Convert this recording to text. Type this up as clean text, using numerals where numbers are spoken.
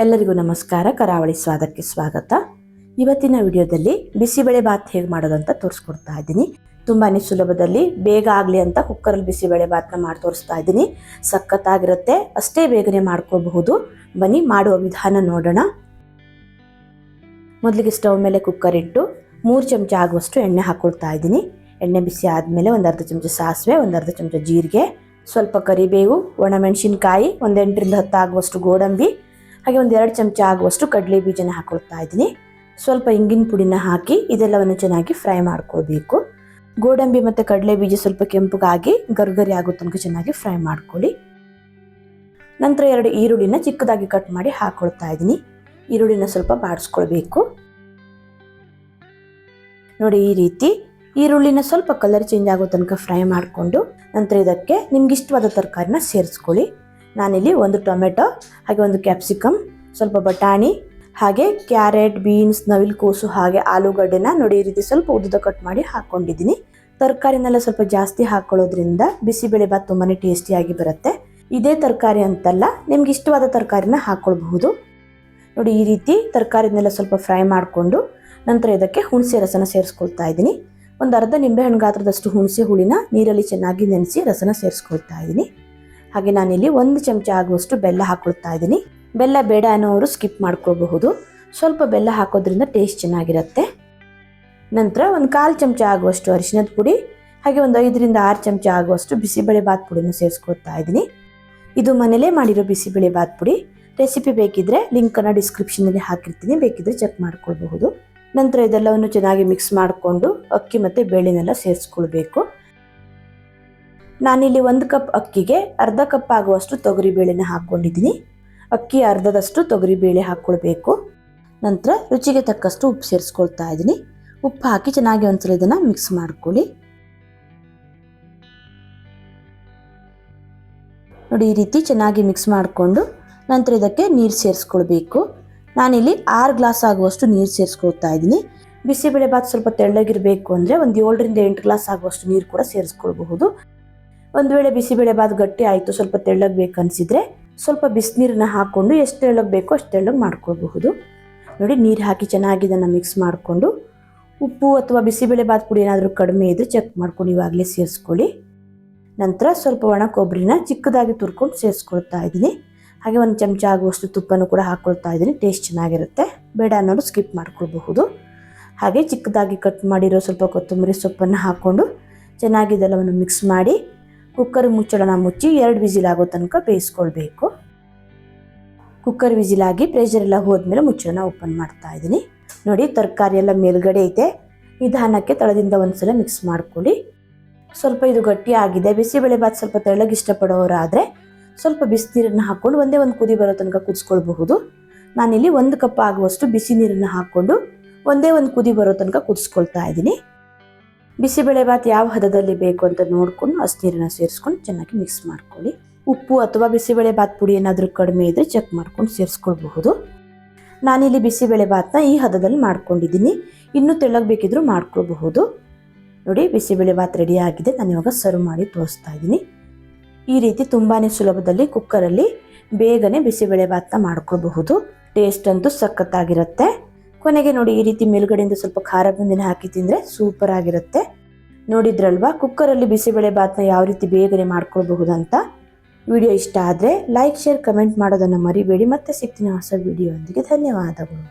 ಎಲ್ಲರಿಗೂ ನಮಸ್ಕಾರ. ಕರಾವಳಿ ಸ್ವಾದಕ್ಕೆ ಸ್ವಾಗತ. ಇವತ್ತಿನ ವಿಡಿಯೋದಲ್ಲಿ ಬಿಸಿಬೇಳೆ ಬಾತ್ ಹೇಗೆ ಮಾಡೋದು ಅಂತ ತೋರಿಸ್ಕೊಡ್ತಾ ಇದ್ದೀನಿ. ತುಂಬಾನೇ ಸುಲಭದಲ್ಲಿ ಬೇಗ ಆಗಲಿ ಅಂತ ಕುಕ್ಕರಲ್ಲಿ ಬಿಸಿಬೇಳೆ ಬಾತ್ನ ಮಾಡಿ ತೋರಿಸ್ತಾ ಇದ್ದೀನಿ. ಸಖತ್ತಾಗಿರುತ್ತೆ, ಅಷ್ಟೇ ಬೇಗನೆ ಮಾಡ್ಕೋಬಹುದು. ಬನ್ನಿ ಮಾಡುವ ವಿಧಾನ ನೋಡೋಣ. ಮೊದಲಿಗೆ ಸ್ಟವ್ ಮೇಲೆ ಕುಕ್ಕರ್ ಇಟ್ಟು 3 ಚಮಚ ಆಗುವಷ್ಟು ಎಣ್ಣೆ ಹಾಕೊಳ್ತಾ ಇದ್ದೀನಿ. ಎಣ್ಣೆ ಬಿಸಿ ಆದಮೇಲೆ ಒಂದು ಅರ್ಧ ಚಮಚ ಸಾಸಿವೆ, ಒಂದು ಅರ್ಧ ಚಮಚ ಜೀರಿಗೆ, ಸ್ವಲ್ಪ ಕರಿಬೇವು, ಒಣಮೆಣಸಿನಕಾಯಿ, ಒಂದು 8 ರಿಂದ 10 ಆಗುವಷ್ಟು ಗೋಡಂಬಿ, ಹಾಗೆ ಒಂದು 2 ಚಮಚ ಆಗುವಷ್ಟು ಕಡಲೆ ಬೀಜನ ಹಾಕೊಳ್ತಾ ಇದ್ದೀನಿ. ಸ್ವಲ್ಪ ಇಂಗಿನ ಪುಡಿನ ಹಾಕಿ ಇದೆಲ್ಲವನ್ನು ಚೆನ್ನಾಗಿ ಫ್ರೈ ಮಾಡ್ಕೊಳ್ಬೇಕು. ಗೋಡಂಬಿ ಮತ್ತು ಕಡಲೆ ಬೀಜ ಸ್ವಲ್ಪ ಕೆಂಪಗಾಗಿ ಗರ್ಗರಿ ಆಗೋ ತನಕ ಚೆನ್ನಾಗಿ ಫ್ರೈ ಮಾಡ್ಕೊಳ್ಳಿ. ನಂತರ 2 ಈರುಳ್ಳಿನ ಚಿಕ್ಕದಾಗಿ ಕಟ್ ಮಾಡಿ ಹಾಕೊಳ್ತಾ ಇದ್ದೀನಿ. ಈರುಳ್ಳಿನ ಸ್ವಲ್ಪ ಬಾಡಿಸ್ಕೊಳ್ಬೇಕು. ನೋಡಿ, ಈ ರೀತಿ ಈರುಳ್ಳಿನ ಸ್ವಲ್ಪ ಕಲರ್ ಚೇಂಜ್ ಆಗೋ ತನಕ ಫ್ರೈ ಮಾಡಿಕೊಂಡು ನಂತರ ಇದಕ್ಕೆ ನಿಮ್ಗೆ ಇಷ್ಟವಾದ ತರಕಾರಿನ ಸೇರಿಸ್ಕೊಳ್ಳಿ. ನಾನಿಲ್ಲಿ ಒಂದು ಟೊಮೆಟೊ, ಹಾಗೆ ಒಂದು ಕ್ಯಾಪ್ಸಿಕಮ್, ಸ್ವಲ್ಪ ಬಟಾಣಿ, ಹಾಗೆ ಕ್ಯಾರೆಟ್, ಬೀನ್ಸ್, ನವಿಲುಕೋಸು, ಹಾಗೆ ಆಲೂಗಡ್ಡೆನ ನೋಡಿ ಈ ರೀತಿ ಸ್ವಲ್ಪ ಉದ್ದ ಕಟ್ ಮಾಡಿ ಹಾಕೊಂಡಿದ್ದೀನಿ. ತರಕಾರಿನೆಲ್ಲ ಸ್ವಲ್ಪ ಜಾಸ್ತಿ ಹಾಕೊಳ್ಳೋದ್ರಿಂದ ಬಿಸಿಬೇಳೆ ಬಾತ್ ತುಂಬಾನೇ ಟೇಸ್ಟಿಯಾಗಿ ಬರುತ್ತೆ. ಇದೇ ತರಕಾರಿ ಅಂತಲ್ಲ, ನಿಮ್ಗೆ ಇಷ್ಟವಾದ ತರಕಾರಿನ ಹಾಕೊಳ್ಬಹುದು. ನೋಡಿ, ಈ ರೀತಿ ತರಕಾರಿನೆಲ್ಲ ಸ್ವಲ್ಪ ಫ್ರೈ ಮಾಡಿಕೊಂಡು ನಂತರ ಇದಕ್ಕೆ ಹುಣಸೆ ರಸನ ಸೇರಿಸ್ಕೊಳ್ತಾ ಇದ್ದೀನಿ. ಒಂದು ಅರ್ಧ ನಿಂಬೆಹಣ್ಣು ಗಾತ್ರದಷ್ಟು ಹುಣಸೆ ಹುಳಿನ ನೀರಲ್ಲಿ ಚೆನ್ನಾಗಿ ನೆನೆಸಿ ರಸನ ಸೇರಿಸ್ಕೊಳ್ತಾ ಇದ್ದೀನಿ. ಹಾಗೆ ನಾನಿಲ್ಲಿ 1 ಚಮಚ ಆಗುವಷ್ಟು ಬೆಲ್ಲ ಹಾಕೊಳ್ತಾ ಇದ್ದೀನಿ. ಬೆಲ್ಲ ಬೇಡ ಅನ್ನೋರು ಸ್ಕಿಪ್ ಮಾಡ್ಕೋಬಹುದು. ಸ್ವಲ್ಪ ಬೆಲ್ಲ ಹಾಕೋದ್ರಿಂದ ಟೇಸ್ಟ್ ಚೆನ್ನಾಗಿರುತ್ತೆ. ನಂತರ ಒಂದು 1/4 ಚಮಚ ಆಗುವಷ್ಟು ಅರಿಶಿಣದ ಪುಡಿ, ಹಾಗೆ ಒಂದು 5 ರಿಂದ 6 ಚಮಚ ಆಗುವಷ್ಟು ಬಿಸಿಬೇಳೆ ಬಾತ್ ಪುಡಿನ ಸೇರಿಸ್ಕೊಳ್ತಾ ಇದ್ದೀನಿ. ಇದು ಮನೇಲೇ ಮಾಡಿರೋ ಬಿಸಿಬೇಳೆ ಬಾತ್ ಪುಡಿ. ರೆಸಿಪಿ ಬೇಕಿದ್ರೆ ಲಿಂಕನ್ನು ಡಿಸ್ಕ್ರಿಪ್ಷನಲ್ಲಿ ಹಾಕಿರ್ತೀನಿ, ಬೇಕಿದ್ರೆ ಚೆಕ್ ಮಾಡ್ಕೊಳ್ಬಹುದು. ನಂತರ ಇದೆಲ್ಲವನ್ನು ಚೆನ್ನಾಗಿ ಮಿಕ್ಸ್ ಮಾಡಿಕೊಂಡು ಅಕ್ಕಿ ಮತ್ತು ಬೇಳೆನೆಲ್ಲ ಸೇರಿಸ್ಕೊಳ್ಬೇಕು. ನಾನಿಲ್ಲಿ 1 ಕಪ್ ಅಕ್ಕಿಗೆ ಅರ್ಧ ಕಪ್ ಆಗುವಷ್ಟು ತೊಗರಿ ಬೇಳೆನ ಹಾಕ್ಕೊಂಡಿದ್ದೀನಿ. ಅಕ್ಕಿ ಅರ್ಧದಷ್ಟು ತೊಗರಿ ಬೇಳೆ ಹಾಕ್ಕೊಳ್ಬೇಕು. ನಂತರ ರುಚಿಗೆ ತಕ್ಕಷ್ಟು ಉಪ್ಪು ಸೇರಿಸ್ಕೊಳ್ತಾ ಇದ್ದೀನಿ. ಉಪ್ಪು ಹಾಕಿ ಚೆನ್ನಾಗಿ ಒಂದ್ಸಲ ಇದನ್ನು ಮಿಕ್ಸ್ ಮಾಡ್ಕೊಳ್ಳಿ. ನೋಡಿ, ಈ ರೀತಿ ಚೆನ್ನಾಗಿ ಮಿಕ್ಸ್ ಮಾಡಿಕೊಂಡು ನಂತರ ಇದಕ್ಕೆ ನೀರು ಸೇರಿಸ್ಕೊಳ್ಬೇಕು. ನಾನಿಲ್ಲಿ 6 ಗ್ಲಾಸ್ ಆಗುವಷ್ಟು ನೀರು ಸೇರಿಸ್ಕೊಳ್ತಾ ಇದ್ದೀನಿ. ಬಿಸಿಬೇಳೆ ಬಾತ್ ಸ್ವಲ್ಪ ತೆಳ್ಳಗಿರಬೇಕು ಅಂದರೆ ಒಂದು 7 ರಿಂದ 8 ಗ್ಲಾಸ್ ಆಗುವಷ್ಟು ನೀರು ಕೂಡ ಸೇರಿಸ್ಕೊಳ್ಬಹುದು. ಒಂದು ವೇಳೆ ಬಿಸಿಬೇಳೆ ಬಾತ್ ಗಟ್ಟಿ ಆಯಿತು, ಸ್ವಲ್ಪ ತೆಳ್ಳಗೆ ಬೇಕನ್ಸಿದ್ರೆ ಸ್ವಲ್ಪ ಬಿಸಿನೀರನ್ನ ಹಾಕ್ಕೊಂಡು ಎಷ್ಟು ತೆಳ್ಳಗೆ ಬೇಕೋ ಅಷ್ಟು ತೆಳ್ಳಗೆ ಮಾಡ್ಕೊಳ್ಬಹುದು. ನೋಡಿ, ನೀರು ಹಾಕಿ ಚೆನ್ನಾಗಿ ಇದನ್ನು ಮಿಕ್ಸ್ ಮಾಡಿಕೊಂಡು ಉಪ್ಪು ಅಥವಾ ಬಿಸಿಬೇಳೆ ಬಾತ್ ಪುಡಿ ಏನಾದರೂ ಕಡಿಮೆ ಇದ್ದರೆ ಚೆಕ್ ಮಾಡ್ಕೊಂಡು ಇವಾಗಲೇ ಸೇರಿಸ್ಕೊಳ್ಳಿ. ನಂತರ ಸ್ವಲ್ಪ ಒಣ ಕೊಬ್ಬರಿನ ಚಿಕ್ಕದಾಗಿ ತುರ್ಕೊಂಡು ಸೇರಿಸ್ಕೊಳ್ತಾ ಇದ್ದೀನಿ. ಹಾಗೆ 1 ಚಮಚ ಆಗುವಷ್ಟು ತುಪ್ಪನೂ ಕೂಡ ಹಾಕ್ಕೊಳ್ತಾ ಇದ್ದೀನಿ. ಟೇಸ್ಟ್ ಚೆನ್ನಾಗಿರುತ್ತೆ. ಬೇಡ ಅನ್ನೋದು ಸ್ಕಿಪ್ ಮಾಡ್ಕೊಳ್ಬಹುದು. ಹಾಗೆ ಚಿಕ್ಕದಾಗಿ ಕಟ್ ಮಾಡಿರೋ ಸ್ವಲ್ಪ ಕೊತ್ತಂಬರಿ ಸೊಪ್ಪನ್ನು ಹಾಕ್ಕೊಂಡು ಚೆನ್ನಾಗಿ ಇದೆಲ್ಲವನ್ನು ಮಿಕ್ಸ್ ಮಾಡಿ ಕುಕ್ಕರ್ ಮುಚ್ಚಳನ ಮುಚ್ಚಿ 2 ವಿಸಿಲ್ ಆಗೋ ತನಕ ಬೇಯಿಸ್ಕೊಳ್ಬೇಕು. ಕುಕ್ಕರ್ ವಿಸಿಲಾಗಿ ಪ್ರೆಷರ್ ಎಲ್ಲ ಹೋದ್ಮೇಲೆ ಮುಚ್ಚಳನ ಓಪನ್ ಮಾಡ್ತಾ ಇದ್ದೀನಿ. ನೋಡಿ, ತರಕಾರಿ ಎಲ್ಲ ಮೇಲ್ಗಡೆ ಐತೆ. ನಿಧಾನಕ್ಕೆ ತಳದಿಂದ ಒಂದ್ಸಲ ಮಿಕ್ಸ್ ಮಾಡ್ಕೊಳ್ಳಿ. ಸ್ವಲ್ಪ ಇದು ಗಟ್ಟಿ ಆಗಿದೆ. ಬಿಸಿಬೇಳೆ ಬಾತ್ ಸ್ವಲ್ಪ ತೆಳ್ಳಗೆ ಇಷ್ಟಪಡೋರಾದರೆ ಸ್ವಲ್ಪ ಬಿಸಿನೀರನ್ನು ಹಾಕ್ಕೊಂಡು ಒಂದೇ ಒಂದು ಕುದಿ ಬರೋ ತನಕ ಕುದಿಸ್ಕೊಳ್ಬಹುದು. ನಾನಿಲ್ಲಿ 1 ಕಪ್ ಆಗುವಷ್ಟು ಬಿಸಿ ನೀರನ್ನು ಹಾಕ್ಕೊಂಡು ಒಂದೇ ಒಂದು ಕುದಿ ಬರೋ ತನಕ ಕುದಿಸ್ಕೊಳ್ತಾ ಇದ್ದೀನಿ. ಬಿಸಿಬೇಳೆ ಬಾತ್ ಯಾವ ಹದದಲ್ಲಿ ಬೇಕು ಅಂತ ನೋಡಿಕೊಂಡು ಅಷ್ಟು ನೀರನ್ನು ಸೇರಿಸ್ಕೊಂಡು ಚೆನ್ನಾಗಿ ಮಿಕ್ಸ್ ಮಾಡ್ಕೊಳ್ಳಿ. ಉಪ್ಪು ಅಥವಾ ಬಿಸಿಬೇಳೆ ಬಾತ್ ಪುಡಿ ಏನಾದರೂ ಕಡಿಮೆ ಇದ್ದರೆ ಚೆಕ್ ಮಾಡ್ಕೊಂಡು ಸೇರಿಸ್ಕೊಳ್ಬಹುದು. ನಾನಿಲ್ಲಿ ಬಿಸಿಬೇಳೆ ಬಾತ್ನ ಈ ಹದದಲ್ಲಿ ಮಾಡ್ಕೊಂಡಿದ್ದೀನಿ. ಇನ್ನೂ ತೆಳ್ಳಗೆ ಬೇಕಿದ್ರೂ ಮಾಡ್ಕೊಳ್ಬಹುದು. ನೋಡಿ, ಬಿಸಿಬೇಳೆ ಬಾತ್ ರೆಡಿ ಆಗಿದೆ. ನಾನು ಇವಾಗ ಸರ್ವ್ ಮಾಡಿ ತೋರಿಸ್ತಾ ಇದ್ದೀನಿ. ಈ ರೀತಿ ತುಂಬಾ ಸುಲಭದಲ್ಲಿ ಕುಕ್ಕರಲ್ಲಿ ಬೇಗನೆ ಬಿಸಿಬೇಳೆ ಬಾತ್ನ ಮಾಡ್ಕೊಳ್ಬಹುದು. ಟೇಸ್ಟ್ ಅಂತೂ ಸಖತ್ತಾಗಿರುತ್ತೆ. ಕೊನೆಗೆ ನೋಡಿ, ಈ ರೀತಿ ಮೇಲ್ಗಡೆಯಿಂದ ಸ್ವಲ್ಪ ಖಾರ ಬುಂದಿನ ಹಾಕಿ ತಿಂದರೆ ಸೂಪರ್ ಆಗಿರುತ್ತೆ. ನೋಡಿದ್ರಲ್ವಾ ಕುಕ್ಕರಲ್ಲಿ ಬಿಸಿಬೇಳೆ ಬಾತ್ನ ಯಾವ ರೀತಿ ಬೇಗನೆ ಮಾಡ್ಕೊಳ್ಬಹುದು ಅಂತ. ವಿಡಿಯೋ ಇಷ್ಟ ಆದರೆ ಲೈಕ್, ಶೇರ್, ಕಮೆಂಟ್ ಮಾಡೋದನ್ನು ಮರಿಬೇಡಿ. ಮತ್ತೆ ಸಿಗ್ತೀನಿ ಹೊಸ ವಿಡಿಯೋ ಒಂದಿಗೆ. ಧನ್ಯವಾದಗಳು.